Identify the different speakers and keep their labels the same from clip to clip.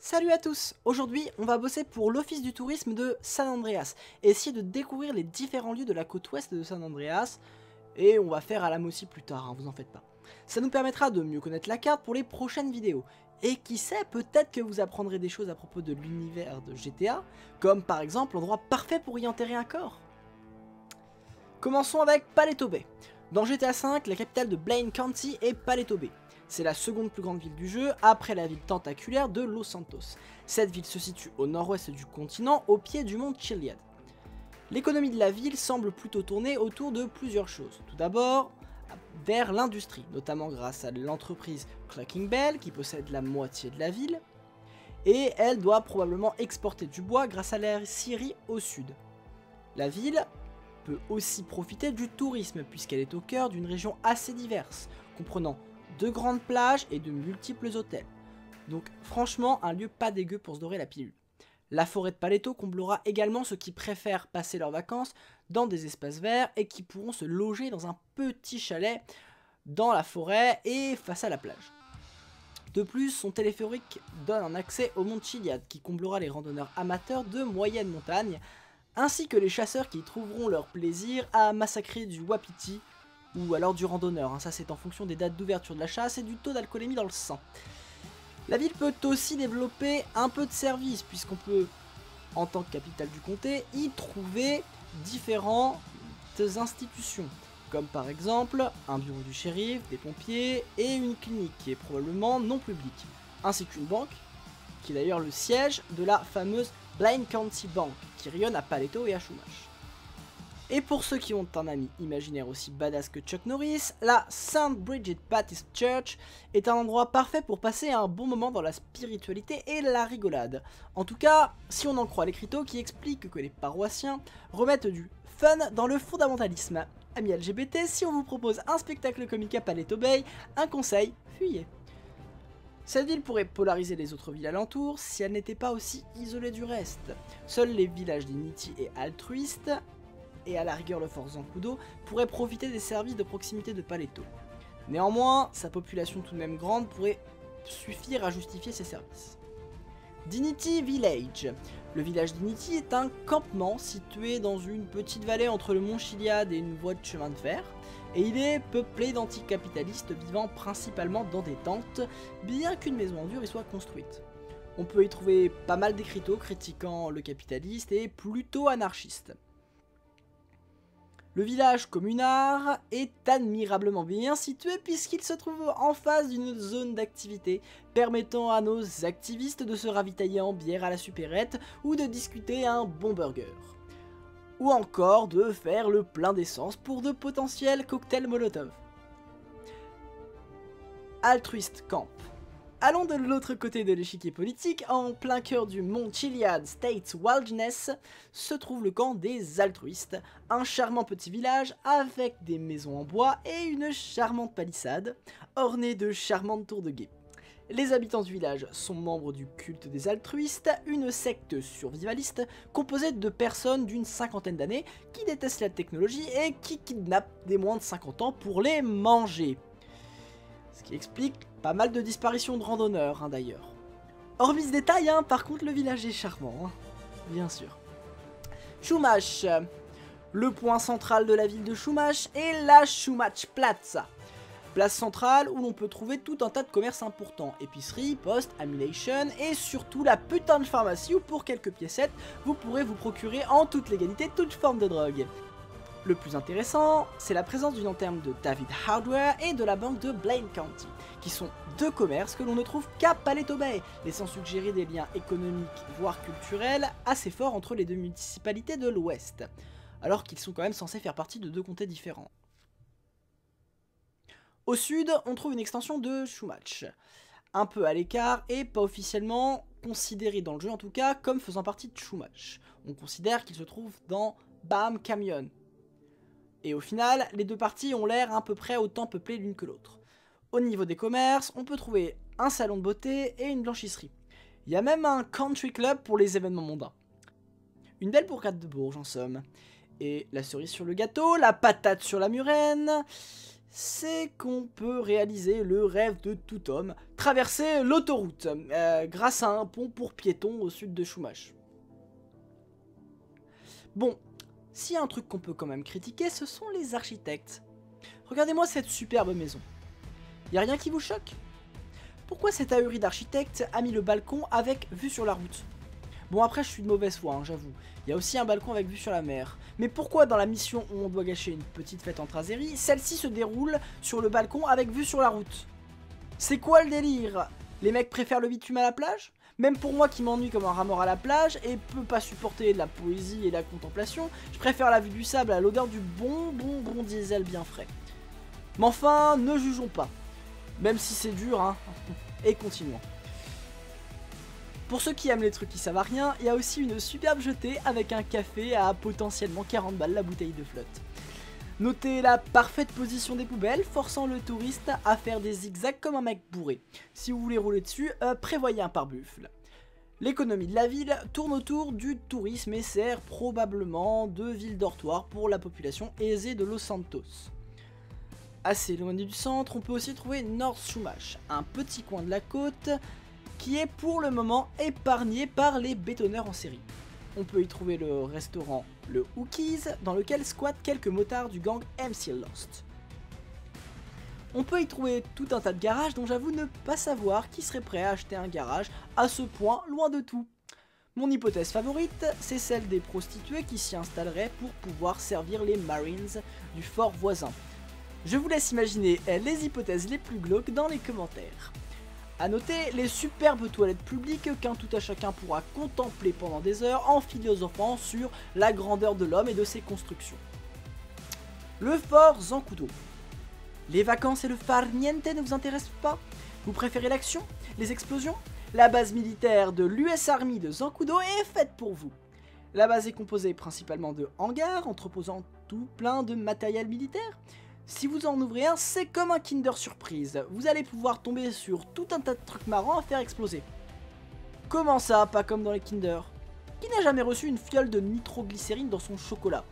Speaker 1: Salut à tous! Aujourd'hui, on va bosser pour l'Office du tourisme de San Andreas et essayer de découvrir les différents lieux de la côte ouest de San Andreas. Et on va faire Alam aussi plus tard, hein, vous en faites pas. Ça nous permettra de mieux connaître la carte pour les prochaines vidéos. Et qui sait, peut-être que vous apprendrez des choses à propos de l'univers de GTA, comme par exemple l'endroit parfait pour y enterrer un corps. Commençons avec Paleto Bay. Dans GTA V, la capitale de Blaine County est Paleto Bay. C'est la seconde plus grande ville du jeu, après la ville tentaculaire de Los Santos. Cette ville se situe au nord-ouest du continent, au pied du mont Chiliad. L'économie de la ville semble plutôt tourner autour de plusieurs choses. Tout d'abord, vers l'industrie, notamment grâce à l'entreprise Clucking Bell, qui possède la moitié de la ville. Et elle doit probablement exporter du bois grâce à la scierie au sud. La ville peut aussi profiter du tourisme, puisqu'elle est au cœur d'une région assez diverse, comprenant de grandes plages et de multiples hôtels. Donc franchement, un lieu pas dégueu pour se dorer la pilule. La forêt de Paleto comblera également ceux qui préfèrent passer leurs vacances dans des espaces verts et qui pourront se loger dans un petit chalet dans la forêt et face à la plage. De plus, son téléphérique donne un accès au mont Chiliad qui comblera les randonneurs amateurs de moyenne montagne ainsi que les chasseurs qui y trouveront leur plaisir à massacrer du wapiti ou alors du randonneur, hein. Ça c'est en fonction des dates d'ouverture de la chasse et du taux d'alcoolémie dans le sang. La ville peut aussi développer un peu de services, puisqu'on peut, en tant que capitale du comté, y trouver différentes institutions, comme par exemple un bureau du shérif, des pompiers et une clinique qui est probablement non publique, ainsi qu'une banque, qui est d'ailleurs le siège de la fameuse Blaine County Bank, qui rayonne à Paleto et à Chumash. Et pour ceux qui ont un ami imaginaire aussi badass que Chuck Norris, la St. Bridget Baptist Church est un endroit parfait pour passer un bon moment dans la spiritualité et la rigolade. En tout cas, si on en croit l'écriteau qui explique que les paroissiens remettent du fun dans le fondamentalisme. Amis LGBT, si on vous propose un spectacle comique à Paleto Bay, un conseil, fuyez. Cette ville pourrait polariser les autres villes alentours si elle n'était pas aussi isolée du reste. Seuls les villages d'Initi et altruistes, et à la rigueur le Fort Zancudo, pourrait profiter des services de proximité de Paleto. Néanmoins, sa population tout de même grande pourrait suffire à justifier ces services. Dignity Village. Le village d'Initi est un campement situé dans une petite vallée entre le mont Chiliad et une voie de chemin de fer, et il est peuplé d'anticapitalistes vivant principalement dans des tentes, bien qu'une maison en dur y soit construite. On peut y trouver pas mal d'écriteaux critiquant le capitaliste et plutôt anarchistes. Le village communard est admirablement bien situé puisqu'il se trouve en face d'une zone d'activité permettant à nos activistes de se ravitailler en bière à la supérette ou de discuter un bon burger. Ou encore de faire le plein d'essence pour de potentiels cocktails Molotov. Altruist Camp. Allons de l'autre côté de l'échiquier politique, en plein cœur du mont Chiliad State Wilderness, se trouve le camp des altruistes, un charmant petit village avec des maisons en bois et une charmante palissade, ornée de charmantes tours de guet. Les habitants du village sont membres du culte des altruistes, une secte survivaliste composée de personnes d'une cinquantaine d'années qui détestent la technologie et qui kidnappent des moins de 50 ans pour les manger. Ce qui explique pas mal de disparitions de randonneurs, hein, d'ailleurs. Hormis ce détail, hein, par contre, le village est charmant, hein, bien sûr. Chumash. Le point central de la ville de Chumash est la Chumash Plaza. Place centrale où l'on peut trouver tout un tas de commerces importants. Épicerie, poste, ammunition et surtout la putain de pharmacie où pour quelques piécettes, vous pourrez vous procurer en toute légalité toute forme de drogue. Le plus intéressant, c'est la présence d'une antenne de David Hardware et de la banque de Blaine County, qui sont deux commerces que l'on ne trouve qu'à Paleto Bay, laissant suggérer des liens économiques voire culturels assez forts entre les deux municipalités de l'Ouest, alors qu'ils sont quand même censés faire partie de deux comtés différents. Au sud, on trouve une extension de Chumash, un peu à l'écart et pas officiellement considéré dans le jeu en tout cas comme faisant partie de Chumash. On considère qu'il se trouve dans Bam Canyon. Et au final, les deux parties ont l'air à peu près autant peuplées l'une que l'autre. Au niveau des commerces, on peut trouver un salon de beauté et une blanchisserie. Il y a même un country club pour les événements mondains. Une belle bourgade de Bourges en somme. Et la cerise sur le gâteau, la patate sur la murène, c'est qu'on peut réaliser le rêve de tout homme, traverser l'autoroute grâce à un pont pour piétons au sud de Chumash. Bon, s'il y a un truc qu'on peut quand même critiquer, ce sont les architectes. Regardez-moi cette superbe maison. Y a rien qui vous choque? Pourquoi cet ahuri d'architecte a mis le balcon avec vue sur la route? Bon, après, je suis de mauvaise foi, hein, j'avoue. Il y a aussi un balcon avec vue sur la mer. Mais pourquoi dans la mission où on doit gâcher une petite fête entre Azeri, celle-ci se déroule sur le balcon avec vue sur la route? C'est quoi le délire? Les mecs préfèrent le bitume à la plage? Même pour moi qui m'ennuie comme un rat mort à la plage et peut pas supporter de la poésie et la contemplation, je préfère la vue du sable à l'odeur du bon diesel bien frais. Mais enfin, ne jugeons pas. Même si c'est dur, hein. Et continuons. Pour ceux qui aiment les trucs qui savent à rien, il y a aussi une superbe jetée avec un café à potentiellement 40 balles la bouteille de flotte. Notez la parfaite position des poubelles, forçant le touriste à faire des zigzags comme un mec bourré. Si vous voulez rouler dessus, prévoyez un pare-buffle. L'économie de la ville tourne autour du tourisme et sert probablement de ville dortoir pour la population aisée de Los Santos. Assez éloigné du centre, on peut aussi trouver North Chumash, un petit coin de la côte qui est pour le moment épargné par les bétonneurs en série. On peut y trouver le restaurant le Hookies, dans lequel squattent quelques motards du gang MC Lost. On peut y trouver tout un tas de garages dont j'avoue ne pas savoir qui serait prêt à acheter un garage à ce point loin de tout. Mon hypothèse favorite, c'est celle des prostituées qui s'y installeraient pour pouvoir servir les Marines du fort voisin. Je vous laisse imaginer les hypothèses les plus glauques dans les commentaires. A noter les superbes toilettes publiques qu'un tout à chacun pourra contempler pendant des heures en philosophant sur la grandeur de l'homme et de ses constructions. Le fort Zancudo. Les vacances et le farniente ne vous intéressent pas? Vous préférez l'action? Les explosions? La base militaire de l'US Army de Zancudo est faite pour vous. La base est composée principalement de hangars entreposant tout plein de matériel militaire. Si vous en ouvrez un, c'est comme un Kinder Surprise. Vous allez pouvoir tomber sur tout un tas de trucs marrants à faire exploser. Comment ça, pas comme dans les Kinder? Qui n'a jamais reçu une fiole de nitroglycérine dans son chocolat?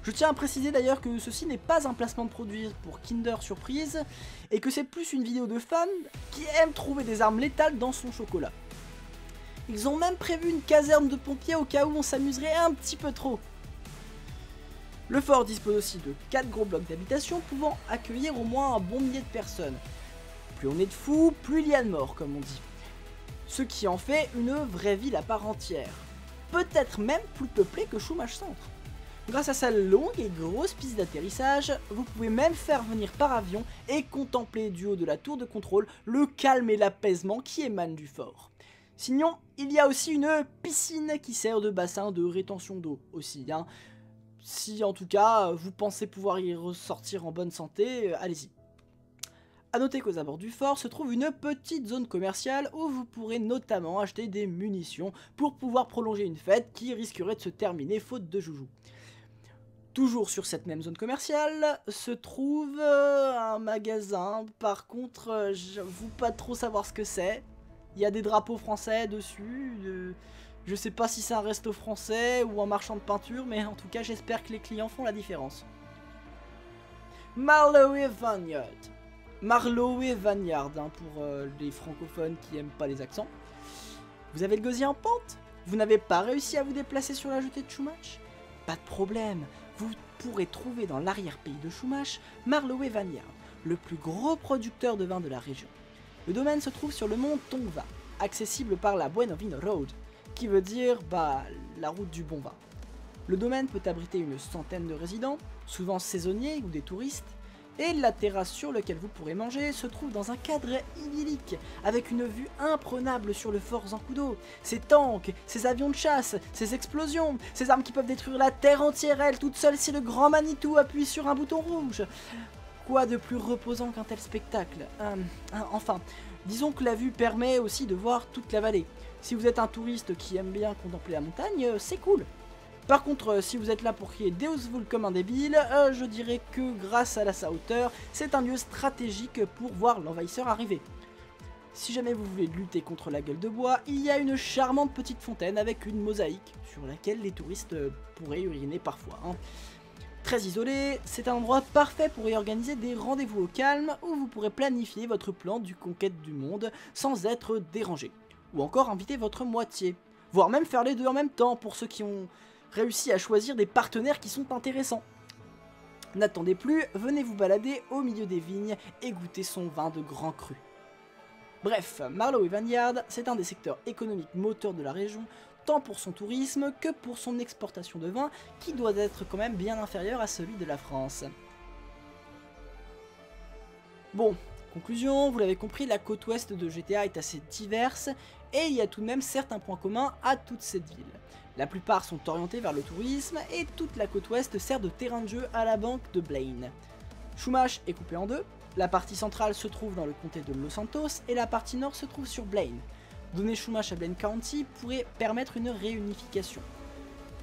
Speaker 1: Je tiens à préciser d'ailleurs que ceci n'est pas un placement de produit pour Kinder Surprise, et que c'est plus une vidéo de fans qui aiment trouver des armes létales dans son chocolat. Ils ont même prévu une caserne de pompiers au cas où on s'amuserait un petit peu trop. Le fort dispose aussi de 4 gros blocs d'habitation pouvant accueillir au moins un bon millier de personnes. Plus on est de fous, plus il y a de morts, comme on dit. Ce qui en fait une vraie ville à part entière. Peut-être même plus peuplée que Chumash Centre. Grâce à sa longue et grosse piste d'atterrissage, vous pouvez même faire venir par avion et contempler du haut de la tour de contrôle le calme et l'apaisement qui émanent du fort. Sinon, il y a aussi une piscine qui sert de bassin de rétention d'eau aussi, hein. Si en tout cas vous pensez pouvoir y ressortir en bonne santé, allez-y. A noter qu'aux abords du fort se trouve une petite zone commerciale où vous pourrez notamment acheter des munitions pour pouvoir prolonger une fête qui risquerait de se terminer faute de joujoux. Toujours sur cette même zone commerciale se trouve un magasin, par contre j'avoue pas trop savoir ce que c'est. Il y a des drapeaux français dessus. Je sais pas si c'est un resto français ou un marchand de peinture, mais en tout cas j'espère que les clients font la différence. Marlowe Vineyard. Marlowe Vineyard, hein, pour les francophones qui aiment pas les accents. Vous avez le gosier en pente? Vous n'avez pas réussi à vous déplacer sur la jetée de Chumash? Pas de problème, vous pourrez trouver dans l'arrière-pays de Chumash Marlowe Vineyard, le plus gros producteur de vin de la région. Le domaine se trouve sur le mont Tongva, accessible par la Buenovino Road, qui veut dire la route du bon vin. Le domaine peut abriter une centaine de résidents, souvent saisonniers ou des touristes, et la terrasse sur laquelle vous pourrez manger se trouve dans un cadre idyllique, avec une vue imprenable sur le fort Zancudo, ses tanks, ses avions de chasse, ses explosions, ses armes qui peuvent détruire la terre entière elles toutes seules si le grand Manitou appuie sur un bouton rouge. Quoi de plus reposant qu'un tel spectacle? Enfin, disons que la vue permet aussi de voir toute la vallée. Si vous êtes un touriste qui aime bien contempler la montagne, c'est cool. Par contre, si vous êtes là pour crier Deus Vult comme un débile, je dirais que grâce à sa hauteur, c'est un lieu stratégique pour voir l'envahisseur arriver. Si jamais vous voulez lutter contre la gueule de bois, il y a une charmante petite fontaine avec une mosaïque sur laquelle les touristes pourraient uriner parfois, hein. Très isolé, c'est un endroit parfait pour y organiser des rendez-vous au calme où vous pourrez planifier votre plan du conquête du monde sans être dérangé. Ou encore inviter votre moitié, voire même faire les deux en même temps pour ceux qui ont réussi à choisir des partenaires qui sont intéressants. N'attendez plus, venez vous balader au milieu des vignes et goûter son vin de grand cru. Bref, Marlowe et Vineyard, c'est un des secteurs économiques moteurs de la région, tant pour son tourisme que pour son exportation de vin, qui doit être quand même bien inférieur à celui de la France. Bon, conclusion, vous l'avez compris, la côte ouest de GTA est assez diverse, et il y a tout de même certains points communs à toute cette ville. La plupart sont orientés vers le tourisme, et toute la côte ouest sert de terrain de jeu à la banque de Blaine. Chumash est coupé en deux, la partie centrale se trouve dans le comté de Los Santos, et la partie nord se trouve sur Blaine. Donner Chumash à Blaine County pourrait permettre une réunification.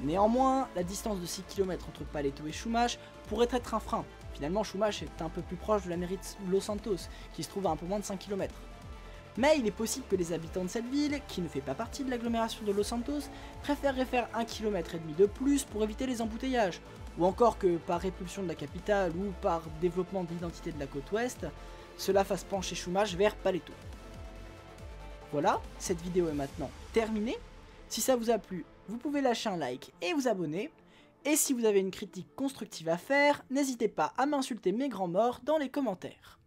Speaker 1: Néanmoins, la distance de 6 km entre Paleto et Chumash pourrait être un frein. Finalement, Chumash est un peu plus proche de la mairie de Los Santos, qui se trouve à un peu moins de 5 km. Mais il est possible que les habitants de cette ville, qui ne fait pas partie de l'agglomération de Los Santos, préféreraient faire 1,5 km de plus pour éviter les embouteillages, ou encore que par répulsion de la capitale ou par développement de l'identité de la côte ouest, cela fasse pencher Chumash vers Paleto. Voilà, cette vidéo est maintenant terminée. Si ça vous a plu, vous pouvez lâcher un like et vous abonner. Et si vous avez une critique constructive à faire, n'hésitez pas à m'insulter mes grands morts dans les commentaires.